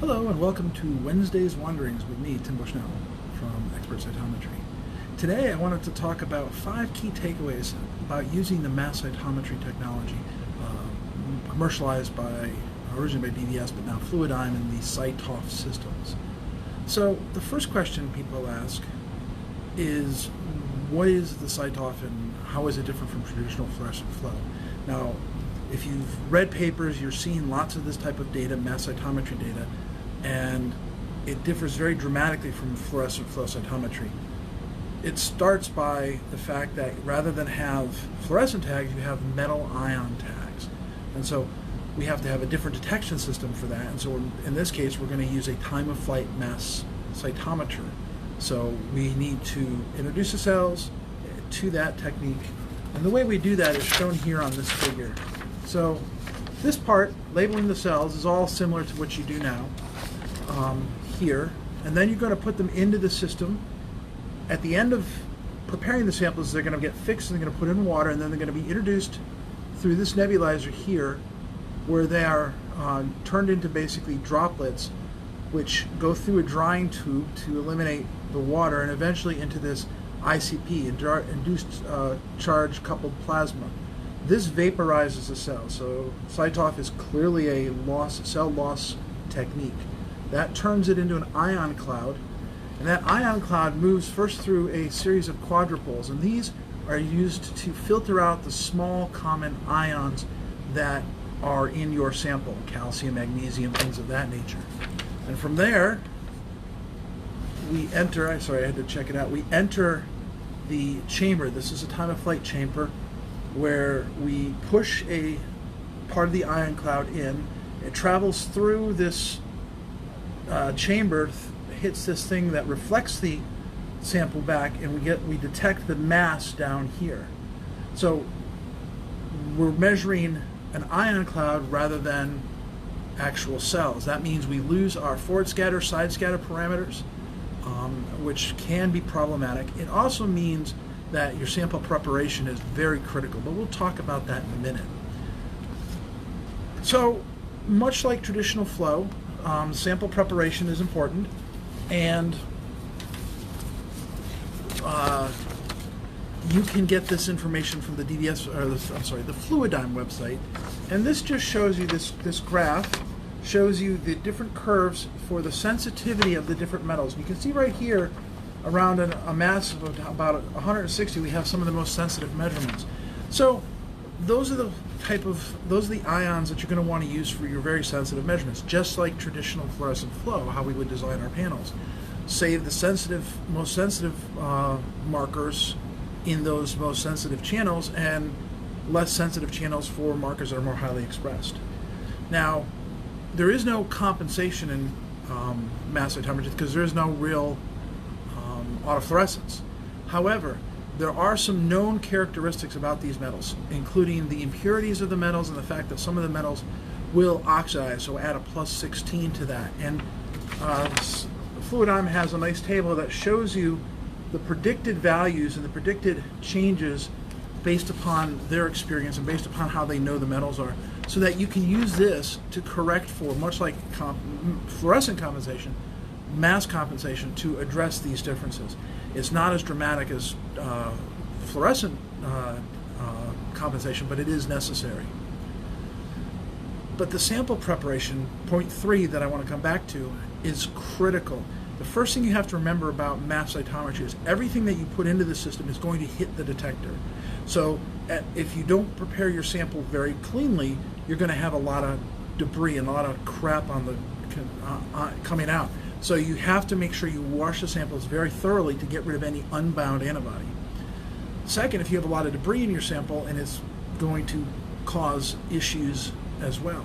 Hello and welcome to Wednesday's Wanderings with me, Tim Bushnell from Expert Cytometry. Today I wanted to talk about 5 key takeaways about using the Mass Cytometry technology, commercialized originally by DVS but now Fluidigm in the Cytof systems. So the first question people ask is, what is the Cytof and how is it different from traditional fluorescent flow? Now, if you've read papers, you're seeing lots of this type of data, mass cytometry data, and it differs very dramatically from fluorescent flow cytometry. It starts by the fact that rather than have fluorescent tags, you have metal ion tags. And so we have to have a different detection system for that. And so in this case, we're going to use a time-of-flight mass cytometer. So we need to introduce the cells to that technique. And the way we do that is shown here on this figure. So this part, labeling the cells, is all similar to what you do now here. And then you're going to put them into the system. At the end of preparing the samples, they're going to get fixed and they're going to put in water, and then they're going to be introduced through this nebulizer here, where they are turned into basically droplets, which go through a drying tube to eliminate the water, and eventually into this ICP, induced charge coupled plasma. This vaporizes the cell, so Cytof is clearly a cell loss technique. That turns it into an ion cloud, and that ion cloud moves first through a series of quadrupoles, and these are used to filter out the small common ions that are in your sample, calcium, magnesium, things of that nature. And from there, we enter, sorry, I had to check it out, we enter the chamber. This is a time-of-flight chamber where we push a part of the ion cloud in. It travels through this chamber, hits this thing that reflects the sample back, and we detect the mass down here. So we're measuring an ion cloud rather than actual cells. That means we lose our forward scatter, side scatter parameters, which can be problematic. It also means that your sample preparation is very critical, but we'll talk about that in a minute. So, much like traditional flow, sample preparation is important, and you can get this information from the DVS, or the Fluidigm website, and this just shows you this graph shows you the different curves for the sensitivity of the different metals. You can see right here, around a mass of about 160, we have some of the most sensitive measurements. So those are the ions that you're going to want to use for your very sensitive measurements, just like traditional fluorescent flow, how we would design our panels. Save the most sensitive markers in those most sensitive channels, and less sensitive channels for markers that are more highly expressed. Now, there is no compensation in mass cytometry because there is no real autofluorescence. However, there are some known characteristics about these metals, including the impurities of the metals and the fact that some of the metals will oxidize, so add a +16 to that. And Fluidigm has a nice table that shows you the predicted values and the predicted changes based upon their experience and based upon how they know the metals are, so that you can use this to correct for, much like fluorescent compensation, mass compensation to address these differences. It's not as dramatic as fluorescent compensation, but it is necessary. But the sample preparation, point 3 that I want to come back to, is critical. The first thing you have to remember about mass cytometry is everything that you put into the system is going to hit the detector. So if you don't prepare your sample very cleanly, you're going to have a lot of debris and a lot of crap on the coming out. So you have to make sure you wash the samples very thoroughly to get rid of any unbound antibody. Second, if you have a lot of debris in your sample, and it's going to cause issues as well.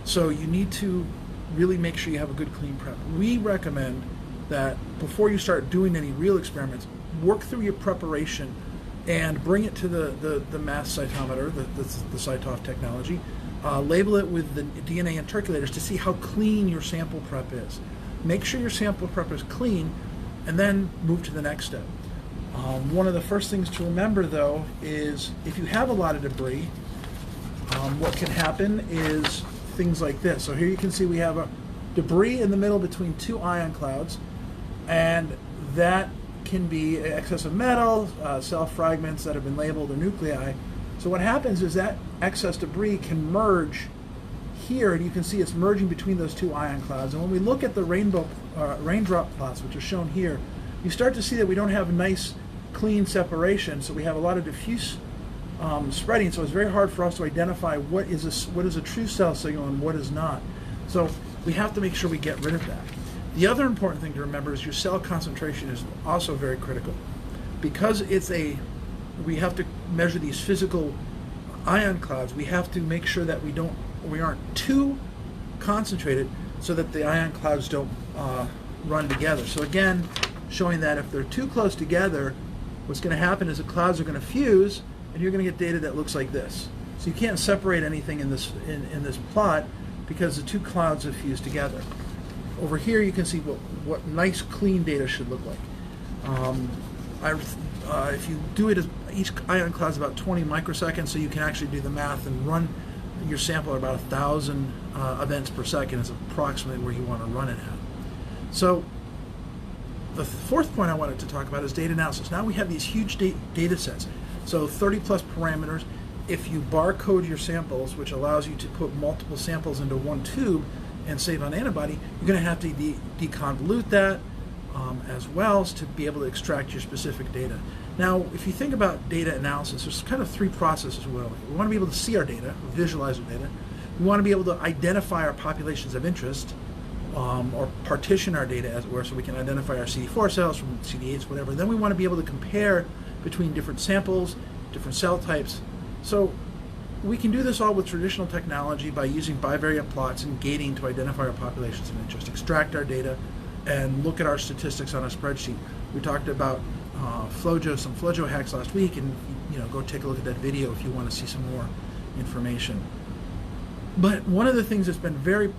So you need to really make sure you have a good clean prep. We recommend that before you start doing any real experiments, work through your preparation and bring it to the mass cytometer, the Cytof technology, label it with the DNA intercalators to see how clean your sample prep is. Make sure your sample prep is clean, and then move to the next step. One of the first things to remember, though, is if you have a lot of debris, what can happen is things like this. So here you can see we have a debris in the middle between two ion clouds, and that can be excess of metal, cell fragments that have been labeled, or nuclei. So what happens is that excess debris can merge here, and you can see it's merging between those two ion clouds. And when we look at the raindrop plots, which are shown here, you start to see that we don't have nice, clean separation. So we have a lot of diffuse spreading. So it's very hard for us to identify what is a true cell signal and what is not. So we have to make sure we get rid of that. The other important thing to remember is your cell concentration is also very critical, because we have to measure these physical ion clouds. We have to make sure that we aren't too concentrated, so that the ion clouds don't run together. So again, showing that if they're too close together, what's going to happen is the clouds are going to fuse, and you're going to get data that looks like this. So you can't separate anything in this plot, because the two clouds have fused together. Over here you can see what nice clean data should look like. If you do it, each ion cloud is about 20 microseconds, so you can actually do the math and run your sample at about 1,000 events per second is approximately where you want to run it at. So the fourth point I wanted to talk about is data analysis. Now we have these huge data sets, so 30 plus parameters. If you barcode your samples, which allows you to put multiple samples into one tube and save on antibody, you're going to have to deconvolute that as well to be able to extract your specific data. Now, if you think about data analysis, there's kind of three processes. We want to be able to see our data, visualize our data. We want to be able to identify our populations of interest, or partition our data, as it were, so we can identify our CD4 cells from CD8s, whatever. Then we want to be able to compare between different samples, different cell types. So we can do this all with traditional technology by using bivariate plots and gating to identify our populations of interest, extract our data, and look at our statistics on a spreadsheet. We talked about some FlowJo hacks last week, and go take a look at that video if you want to see some more information. But one of the things that's been very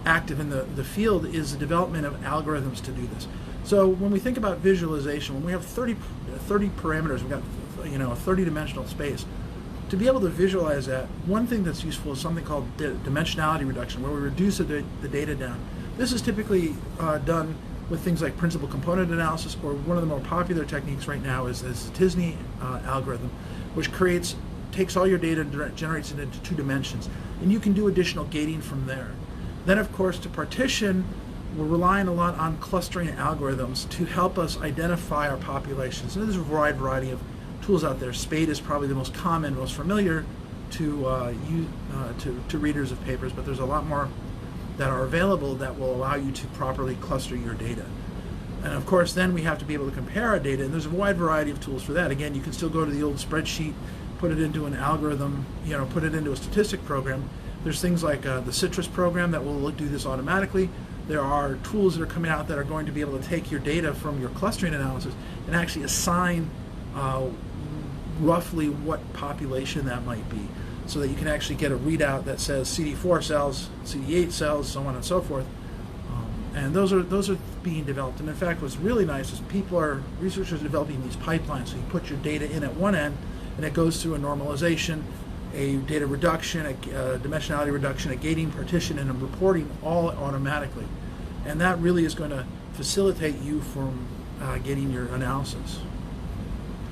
active in the field is the development of algorithms to do this. So when we think about visualization, when we have 30 parameters, we've got a 30-dimensional space. To be able to visualize that, one thing that's useful is something called dimensionality reduction, where we reduce the data down. This is typically done with things like principal component analysis, or one of the more popular techniques right now is the Tisney algorithm, which takes all your data and generates it into 2 dimensions. And you can do additional gating from there. Then, of course, to partition, we're relying a lot on clustering algorithms to help us identify our populations. And there's a wide variety of tools out there. SPADE is probably the most common, most familiar to readers of papers, but there's a lot more that are available that will allow you to properly cluster your data. And of course, then we have to be able to compare our data, and there's a wide variety of tools for that. Again, you can still go to the old spreadsheet, put it into an algorithm, put it into a statistic program. There's things like the Citrus program that will do this automatically. There are tools that are coming out that are going to be able to take your data from your clustering analysis and actually assign roughly what population that might be, so that you can actually get a readout that says CD4 cells, CD8 cells, so on and so forth. And those are being developed. And in fact, what's really nice is researchers are developing these pipelines. So you put your data in at one end, and it goes through a normalization, a data reduction, a dimensionality reduction, a gating, partition, and a reporting all automatically. And that really is going to facilitate you from getting your analysis.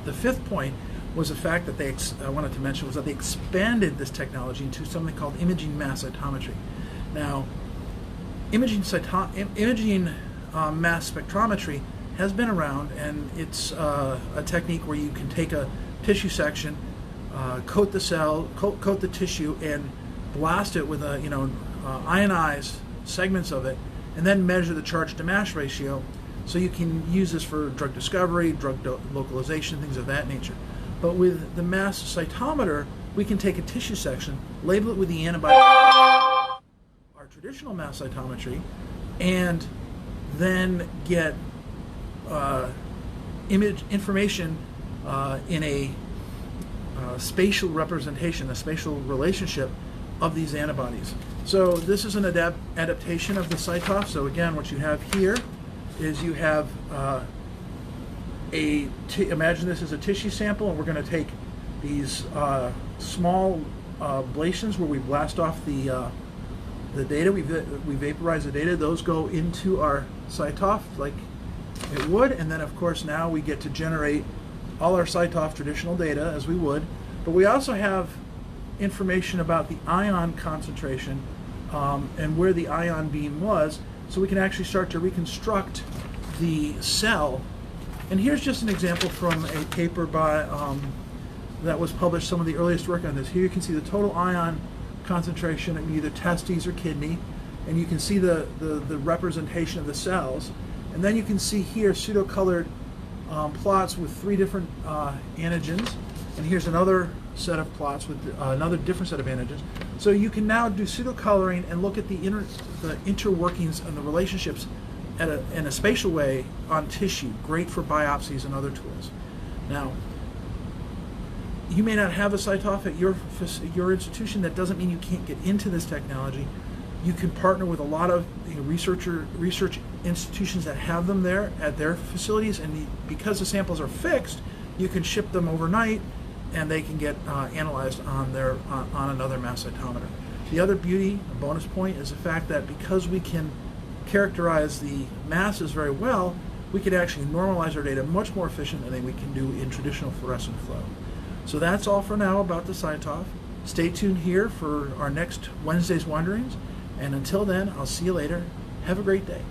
The fifth point was the fact that I wanted to mention was that they expanded this technology into something called imaging mass cytometry. Now, imaging mass spectrometry has been around, and it's a technique where you can take a tissue section, coat the tissue, and blast it with ionize segments of it, and then measure the charge to mass ratio. So you can use this for drug discovery, drug localization, things of that nature. But with the mass cytometer, we can take a tissue section, label it with the antibody, our traditional mass cytometry, and then get image information in a spatial representation, a spatial relationship of these antibodies. So this is an adaptation of the CyTOF. So again, what you have here is you have imagine this as a tissue sample, and we're going to take these small ablations where we blast off the the data, we vaporize the data, those go into our Cytoff like it would, and then of course now we get to generate all our Cytoff traditional data as we would, but we also have information about the ion concentration and where the ion beam was, so we can actually start to reconstruct the cell. And here's just an example from a paper by that was published, some of the earliest work on this. Here you can see the total ion concentration of either testes or kidney, and you can see the representation of the cells. And then you can see here pseudo-colored plots with 3 different antigens, and here's another set of plots with another different set of antigens. So you can now do pseudo-coloring and look at the interworkings and the relationships in a spatial way on tissue, great for biopsies and other tools. Now, you may not have a Cytoff at your institution. That doesn't mean you can't get into this technology. You can partner with a lot of research institutions that have them there at their facilities, and because the samples are fixed, you can ship them overnight, and they can get analyzed on another mass cytometer. The other beauty, a bonus point, is the fact that because we can characterize the masses very well, we can actually normalize our data much more efficiently than we can do in traditional fluorescent flow. So that's all for now about the Cytoff. Stay tuned here for our next Wednesday's Wanderings, and until then, I'll see you later. Have a great day.